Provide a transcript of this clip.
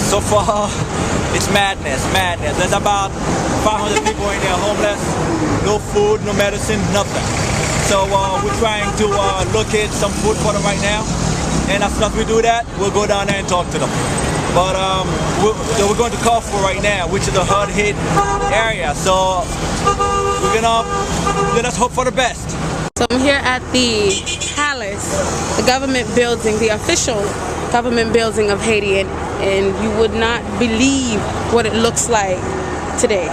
So far, it's madness. There's about 500 people in there homeless, no food, no medicine, nothing. So we're trying to locate some food for them right now. And as soon as we do that, we'll go down there and talk to them. But we're going to Carrefour right now, which is a hard-hit area. So we're gonna let us hope for the best. So I'm here at the palace, the government building, the official government building of Haiti, and you would not believe what it looks like today.